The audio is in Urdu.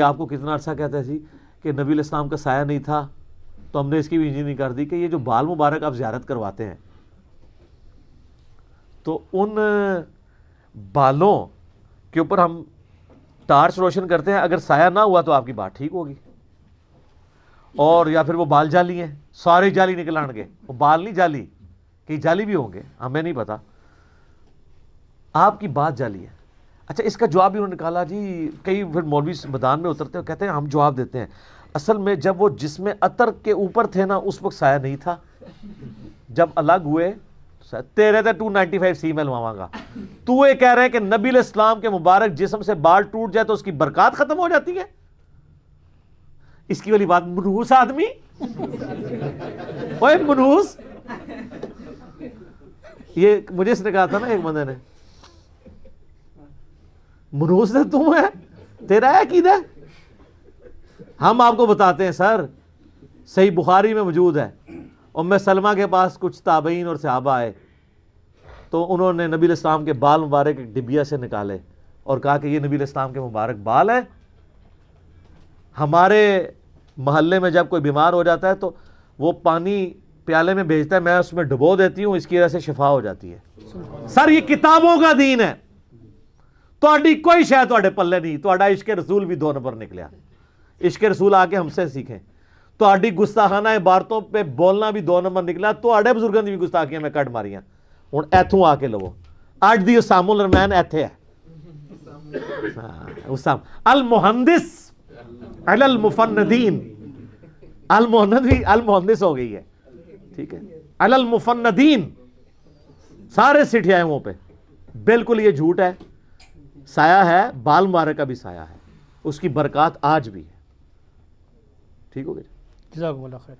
آپ کو کتنا عرصہ کہتا ہے کہ نبی علیہ السلام کا سایہ نہیں تھا، تو ہم نے اس کی بھی انجینئرنگ کر دی کہ یہ جو بال مبارک آپ زیارت کرواتے ہیں تو ان بالوں کے اوپر ہم ٹارچ روشن کرتے ہیں، اگر سایہ نہ ہوا تو آپ کی بات ٹھیک ہوگی. اور یا پھر وہ بال جالی ہیں، سارے جالی نکل آن گے، وہ بال نہیں جالی، کئی جالی بھی ہوں گے، ہمیں نہیں پتا، آپ کی بات جالی ہے. اچھا اس کا جواب بھی انہوں نے نکالا جی، کئی پھر مولوی میدان میں اترتے ہیں کہتے ہیں ہم جواب دیتے ہیں اصل میں جب وہ جسم عطر کے اوپر تھے نا اس وقت سایہ نہیں تھا، جب الگ ہوئے تیرے تھے 295 سی میں لواں گا. تو یہ کہہ رہے ہیں کہ نبی علیہ السلام کے مبارک جسم سے بال ٹوٹ جائے تو اس کی برکات ختم ہو جاتی ہے؟ اس کی والی بات منحوس آدمی، اوے منحوس. یہ مجھے اس نے کہا تھا نا ایک بندے نے، منحوس نے تم ہے، تیرا ہے عقیدہ. ہم آپ کو بتاتے ہیں سر، صحیح بخاری میں موجود ہے، ام سلمہ کے پاس کچھ تابعین اور صحابہ آئے تو انہوں نے نبی علیہ السلام کے بال مبارک ایک ڈبیا سے نکالے اور کہا کہ یہ نبی علیہ السلام کے مبارک بال ہیں. ہمارے محلے میں جب کوئی بیمار ہو جاتا ہے تو وہ پانی پیالے میں بھیجتا ہے، میں اس میں ڈبو دیتی ہوں، اس کی وجہ سے شفا ہو جاتی ہے. سر یہ کتابوں کا دین ہے، تہاڈی کوئی شاید تہاڈے پلے نہیں. تہاڈا عشق رسول بھی 2 نمبر نکلیا. عشق رسول آ کے ہم سے سیکھیں. تہاڈی گستاخانہ عبارتوں پہ بولنا بھی 2 نمبر نکلا. تہاڈے بزرگاں دی بھی گستاخیاں میں کٹ ماریاں. ہن ایتھوں آ کے لو اج دی اسام الرحمن ایتھے ہے. اسام المہندس علی المفندین، المہندس ہو گئی ہے، ٹھیک ہے، علی المفندین، سارے سٹھے آئے وہاں پہ. بالکل یہ جھوٹ ہے. سایہ ہے، بال مبارک کا بھی سایہ ہے، اس کی برکات آج بھی ہے. ٹھیک ہو گیا. جزاکم اللہ خیر.